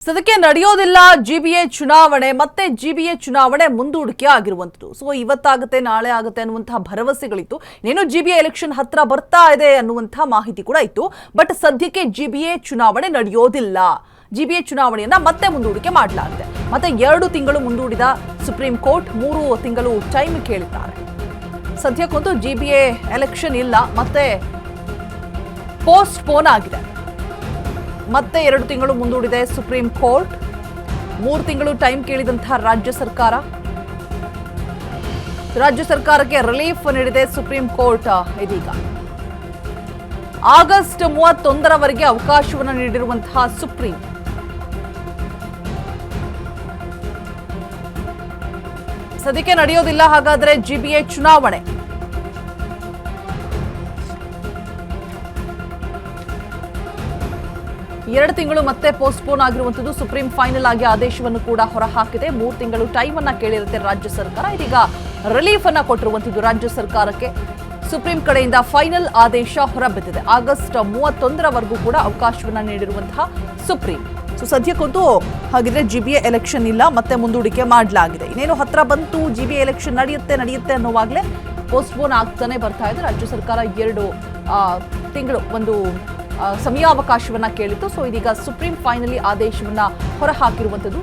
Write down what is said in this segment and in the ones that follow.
ಸದ್ಯಕ್ಕೆ ನಡೆಯೋದಿಲ್ಲ ಜಿಬಿಎ ಚುನಾವಣೆ ಮತ್ತೆ ಜಿಬಿಎ ಚುನಾವಣೆ ಮುಂದೂಡಿಕೆ ಆಗಿರುವಂತದ್ದು. ಸೊ ಇವತ್ತಾಗುತ್ತೆ ನಾಳೆ ಆಗುತ್ತೆ ಅನ್ನುವಂತ ಭರವಸೆಗಳಿತ್ತು. ಇನ್ನೇನು ಜಿಬಿಎ ಎಲೆಕ್ಷನ್ ಹತ್ರ ಬರ್ತಾ ಇದೆ ಅನ್ನುವಂತ ಮಾಹಿತಿ ಕೂಡ ಇತ್ತು. ಬಟ್ ಸದ್ಯಕ್ಕೆ ಜಿಬಿಎ ಚುನಾವಣೆ ನಡೆಯೋದಿಲ್ಲ. ಜಿಬಿಎ ಚುನಾವಣೆಯನ್ನ ಮತ್ತೆ ಮುಂದೂಡಿಕೆ ಮಾಡಲಾಗಿದೆ. ಮತ್ತೆ 2 ತಿಂಗಳು ಮುಂದೂಡಿದ ಸುಪ್ರೀಂ ಕೋರ್ಟ್ 3 ತಿಂಗಳು ಟೈಮ್ ಕೇಳಿದ್ದಾರೆ. ಸದ್ಯಕ್ಕಂತೂ ಜಿಬಿಎ ಎಲೆಕ್ಷನ್ ಇಲ್ಲ, ಮತ್ತೆ ಪೋಸ್ಟ್ ಪೋನ್ ಆಗಿದೆ. ಮತ್ತೆ 2 ತಿಂಗಳು ಮುಂದೂಡಿದೆ ಸುಪ್ರೀಂ ಕೋರ್ಟ್. 3 ತಿಂಗಳು ಟೈಮ್ ಕೇಳಿದಂತಹ ರಾಜ್ಯ ಸರ್ಕಾರಕ್ಕೆ ರಿಲೀಫ್ ನೀಡಿದೆ ಸುಪ್ರೀಂ ಕೋರ್ಟ್. ಇದೀಗ ಆಗಸ್ಟ್ 31ರವರೆಗೆ ಅವಕಾಶವನ್ನು ನೀಡಿರುವಂತಹ ಸುಪ್ರೀಂ ಸದ್ಯಕ್ಕೆ ನಡೆಯೋದಿಲ್ಲ ಹಾಗಾದ್ರೆ ಜಿಬಿಎ ಚುನಾವಣೆ. ಎರಡು ತಿಂಗಳು ಮತ್ತೆ ಪೋಸ್ಟ್ಪೋನ್ ಆಗಿರುವಂತದ್ದು. ಸುಪ್ರೀಂ ಫೈನಲ್ ಆಗಿ ಆದೇಶವನ್ನು ಕೂಡ ಹೊರಹಾಕಿದೆ. 3 ತಿಂಗಳು ಟೈಮ್ ಅನ್ನ ಕೇಳಿರುತ್ತೆ ರಾಜ್ಯ ಸರ್ಕಾರ. ಇದೀಗ ರಿಲೀಫ್ ಅನ್ನ ಕೊಟ್ಟಿರುವಂತದ್ದು ರಾಜ್ಯ ಸರ್ಕಾರಕ್ಕೆ. ಸುಪ್ರೀಂ ಕಡೆಯಿಂದ ಫೈನಲ್ ಆದೇಶ ಹೊರಬಿದ್ದಿದೆ. ಆಗಸ್ಟ್ 31ರವರೆಗೂ ಕೂಡ ಅವಕಾಶವನ್ನ ನೀಡಿರುವಂತಹ ಸುಪ್ರೀಂ. ಸೊ ಸದ್ಯಕ್ಕಂತೂ ಹಾಗಿದ್ರೆ ಜಿಬಿಎ ಎಲೆಕ್ಷನ್ ಇಲ್ಲ, ಮತ್ತೆ ಮುಂದೂಡಿಕೆ ಮಾಡಲಾಗಿದೆ. ಇನ್ನೇನು ಹತ್ರ ಬಂತು, ಜಿಬಿಎ ಎಲೆಕ್ಷನ್ ನಡೆಯುತ್ತೆ ಅನ್ನೋವಾಗಲೇ ಪೋಸ್ಟ್ಪೋನ್ ಆಗ್ತಾನೆ ಬರ್ತಾ ಇದೆ. ರಾಜ್ಯ ಸರ್ಕಾರ 2 ತಿಂಗಳು ಒಂದು ಸಮಯಾವಕಾಶವನ್ನ ಕೇಳಿತ್ತು. ಸೊ ಇದೀಗ ಸುಪ್ರೀಂ ಫೈನಲಿ ಆದೇಶವನ್ನ ಹೊರಹಾಕಿರುವಂತದ್ದು.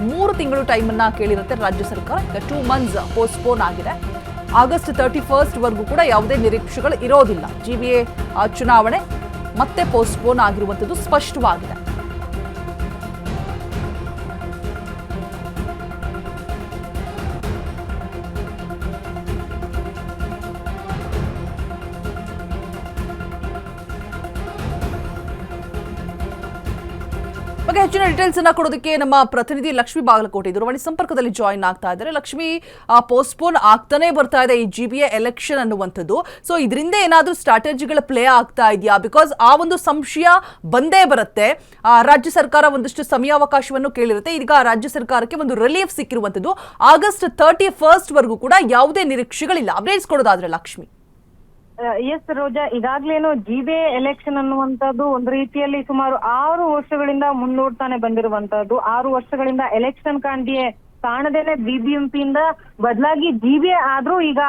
3 ತಿಂಗಳು ಟೈಮ್ ಅನ್ನ ಕೇಳಿರುತ್ತೆ ರಾಜ್ಯ ಸರ್ಕಾರ. 2 ಮಂತ್ಸ್ ಪೋಸ್ಟ್ಪೋನ್ ಆಗಿದೆ. ಆಗಸ್ಟ್ 31 ವರೆಗೂ ಕೂಡ ಯಾವುದೇ ನಿರೀಕ್ಷೆಗಳು ಇರೋದಿಲ್ಲ. ಜಿಬಿಎ ಚುನಾವಣೆ ಮತ್ತೆ ಪೋಸ್ಟ್ಪೋನ್ ಆಗಿರುವಂತದ್ದು ಸ್ಪಷ್ಟವಾಗಿದೆ. ಬಗ್ಗೆ ಹೆಚ್ಚಿನ ಡೀಟೇಲ್ಸ್ ಅನ್ನ ಕೊಡೋದಕ್ಕೆ ನಮ್ಮ ಪ್ರತಿನಿಧಿ ಲಕ್ಷ್ಮಿ ಬಾಗಲಕೋಟೆ ದೂರವಾಣಿ ಸಂಪರ್ಕದಲ್ಲಿ ಜಾಯಿನ್ ಆಗ್ತಾ ಇದ್ದಾರೆ. ಲಕ್ಷ್ಮಿ, ಪೋಸ್ಟ್ಪೋನ್ ಆಗ್ತಾನೆ ಬರ್ತಾ ಇದೆ ಈ ಜಿಬಿಎ ಎಲೆಕ್ಷನ್ ಅನ್ನುವಂಥದ್ದು. ಸೊ ಇದರಿಂದ ಏನಾದರೂ ಸ್ಟ್ರಾಟಜಿಗಳ ಪ್ಲೇ ಆಗ್ತಾ ಇದೆಯಾ? ಬಿಕಾಸ್ ಆ ಒಂದು ಸಂಶಯ ಬಂದೇ ಬರುತ್ತೆ. ರಾಜ್ಯ ಸರ್ಕಾರ ಒಂದಷ್ಟು ಸಮಯಾವಕಾಶವನ್ನು ಕೇಳಿರುತ್ತೆ. ಈಗ ರಾಜ್ಯ ಸರ್ಕಾರಕ್ಕೆ ಒಂದು ರಿಲೀಫ್ ಸಿಕ್ಕಿರುವಂಥದ್ದು. ಆಗಸ್ಟ್ 31 ವರೆಗೂ ಕೂಡ ಯಾವುದೇ ನಿರೀಕ್ಷೆಗಳಿಲ್ಲ. ಅಪ್ಡೇಟ್ಸ್ ಕೊಡೋದಾದ್ರೆ ಲಕ್ಷ್ಮಿ. ಎಸ್ ರೋಜಾ, ಈಗಾಗ್ಲೇನು ಜಿಬಿಎ ಎಲೆಕ್ಷನ್ ಅನ್ನುವಂಥದ್ದು ಒಂದು ರೀತಿಯಲ್ಲಿ ಸುಮಾರು 6 ವರ್ಷಗಳಿಂದ ಮುಂದೂಡ್ತಾನೆ ಬಂದಿರುವಂತದ್ದು. 6 ವರ್ಷಗಳಿಂದ ಎಲೆಕ್ಷನ್ ಕಾಣದೇನೆ ಬಿಬಿಎಂಪಿ ಇಂದ ಬದಲಾಗಿ ಜಿಬಿಎ ಆದ್ರೂ ಈಗ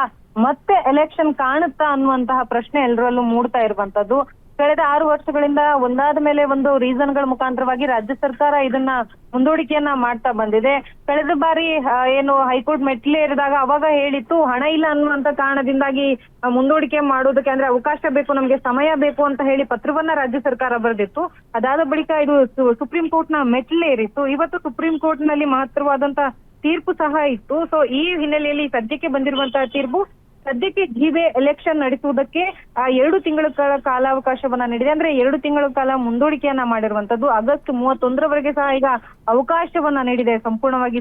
ಮತ್ತೆ ಎಲೆಕ್ಷನ್ ಕಾಣುತ್ತಾ ಅನ್ನುವಂತಹ ಪ್ರಶ್ನೆ ಎಲ್ಲರಲ್ಲೂ ಮೂಡ್ತಾ ಇರುವಂತದ್ದು. ಕಳೆದ 6 ವರ್ಷಗಳಿಂದ ಒಂದಾದ ಮೇಲೆ ಒಂದು ರೀಸನ್ಗಳ ಮುಖಾಂತರವಾಗಿ ರಾಜ್ಯ ಸರ್ಕಾರ ಇದನ್ನ ಮುಂದೂಡಿಕೆಯನ್ನ ಮಾಡ್ತಾ ಬಂದಿದೆ. ಕಳೆದ ಬಾರಿ ಏನು ಹೈಕೋರ್ಟ್ ಮೆಟ್ಟಿಲೇರಿದಾಗ ಅವಾಗ ಹೇಳಿತ್ತು ಹಣ ಇಲ್ಲ ಅನ್ನುವಂತ ಕಾರಣದಿಂದಾಗಿ ಮುಂದೂಡಿಕೆ ಮಾಡೋದಕ್ಕೆ, ಅಂದ್ರೆ ಅವಕಾಶ ಬೇಕು, ನಮ್ಗೆ ಸಮಯ ಬೇಕು ಅಂತ ಹೇಳಿ ಪತ್ರವನ್ನ ರಾಜ್ಯ ಸರ್ಕಾರ ಬರೆದಿತ್ತು. ಅದಾದ ಬಳಿಕ ಇದು ಸುಪ್ರೀಂ ಕೋರ್ಟ್ ನ ಮೆಟ್ಟಿಲೇರಿತ್ತು. ಇವತ್ತು ಸುಪ್ರೀಂ ಕೋರ್ಟ್ ನಲ್ಲಿ ಮಹತ್ತರವಾದಂತ ತೀರ್ಪು ಸಹ ಇತ್ತು. ಸೊ ಈ ಹಿನ್ನೆಲೆಯಲ್ಲಿ ಸದ್ಯಕ್ಕೆ ಬಂದಿರುವಂತಹ ತೀರ್ಪು ಸದ್ಯಕ್ಕೆ ಜಿಬಿಎ ಎಲೆಕ್ಷನ್ ನಡೆಸುವುದಕ್ಕೆ 2 ತಿಂಗಳ ಕಾಲಾವಕಾಶವನ್ನ ನೀಡಿದೆ. ಅಂದ್ರೆ 2 ತಿಂಗಳ ಕಾಲ ಮುಂದೂಡಿಕೆಯನ್ನ ಮಾಡಿರುವಂತದ್ದು. ಆಗಸ್ಟ್ 31ರವರೆಗೆ ಸಹ ಈಗ ಅವಕಾಶವನ್ನ ನೀಡಿದೆ ಸಂಪೂರ್ಣವಾಗಿ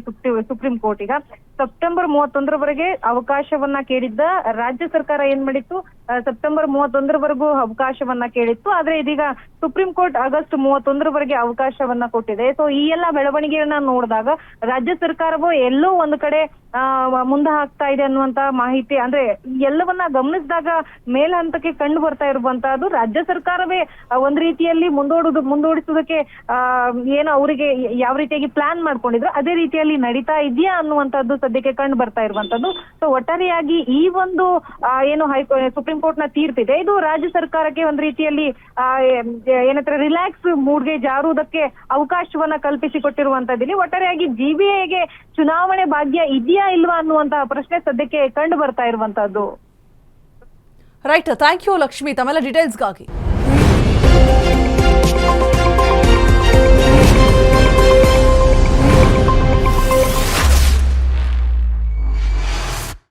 ಸುಪ್ರೀಂ ಕೋರ್ಟ್. ಈಗ ಸೆಪ್ಟೆಂಬರ್ 31ರವರೆಗೆ ಅವಕಾಶವನ್ನ ಕೇಳಿದ್ದ ರಾಜ್ಯ ಸರ್ಕಾರ ಏನ್ ಮಾಡಿತ್ತು, ಸೆಪ್ಟೆಂಬರ್ 31ರವರೆಗೂ ಅವಕಾಶವನ್ನ ಕೇಳಿತ್ತು. ಆದ್ರೆ ಇದೀಗ ಸುಪ್ರೀಂ ಕೋರ್ಟ್ ಆಗಸ್ಟ್ 31ರವರೆಗೆ ಅವಕಾಶವನ್ನ ಕೊಟ್ಟಿದೆ. ಸೊ ಈ ಎಲ್ಲ ಬೆಳವಣಿಗೆಯನ್ನ ನೋಡಿದಾಗ ರಾಜ್ಯ ಸರ್ಕಾರವು ಎಲ್ಲೋ ಒಂದು ಕಡೆ ಮುಂದೆ ಹಾಕ್ತಾ ಇದೆ ಅನ್ನುವಂತ ಮಾಹಿತಿ, ಅಂದ್ರೆ ಎಲ್ಲವನ್ನ ಗಮನಿಸಿದಾಗ ಮೇಲ್ ಹಂತಕ್ಕೆ ಕಂಡು ಬರ್ತಾ ಇರುವಂತಹದ್ದು ರಾಜ್ಯ ಸರ್ಕಾರವೇ ಒಂದ್ ರೀತಿಯಲ್ಲಿ ಮುಂದೂಡಿಸುವುದಕ್ಕೆ ಏನು ಅವರಿಗೆ ಯಾವ ರೀತಿಯಾಗಿ ಪ್ಲಾನ್ ಮಾಡ್ಕೊಂಡಿದ್ರು ಅದೇ ರೀತಿಯಲ್ಲಿ ನಡೀತಾ ಇದೆಯಾ ಅನ್ನುವಂಥದ್ದು ಸದ್ಯಕ್ಕೆ ಕಂಡು ಬರ್ತಾ ಇರುವಂತದ್ದು. ಸೊ ಒಟ್ಟಾರೆಯಾಗಿ ಈ ಒಂದು ಏನು ಸುಪ್ರೀಂ ಕೋರ್ಟ್ ನ ತೀರ್ಪಿದೆ, ಇದು ರಾಜ್ಯ ಸರ್ಕಾರಕ್ಕೆ ಒಂದ್ ರೀತಿಯಲ್ಲಿ ಏನಂದ್ರೆ ರಿಲ್ಯಾಕ್ಸ್ ಮೂಡ್ಗೆ ಜಾರುವುದಕ್ಕೆ ಅವಕಾಶವನ್ನ ಕಲ್ಪಿಸಿಕೊಟ್ಟಿರುವಂತದ್ದಿಲ್ಲಿ. ಒಟ್ಟಾರೆಯಾಗಿ ಜಿಬಿಎಗೆ ಚುನಾವಣೆ ಭಾಗ್ಯ ಇದೆಯಾ ಇಲ್ವಾ ಅನ್ನುವಂತಹ ಪ್ರಶ್ನೆ ಸದ್ಯಕ್ಕೆ ಕಂಡು ಬರ್ತಾ ಇರುವಂತದ್ದು. ರೈಟ್, ಥ್ಯಾಂಕ್ ಯು ಲಕ್ಷ್ಮಿ ತಮ್ಮೆಲ್ಲ ಡೀಟೇಲ್ಸ್ಗಾಗಿ.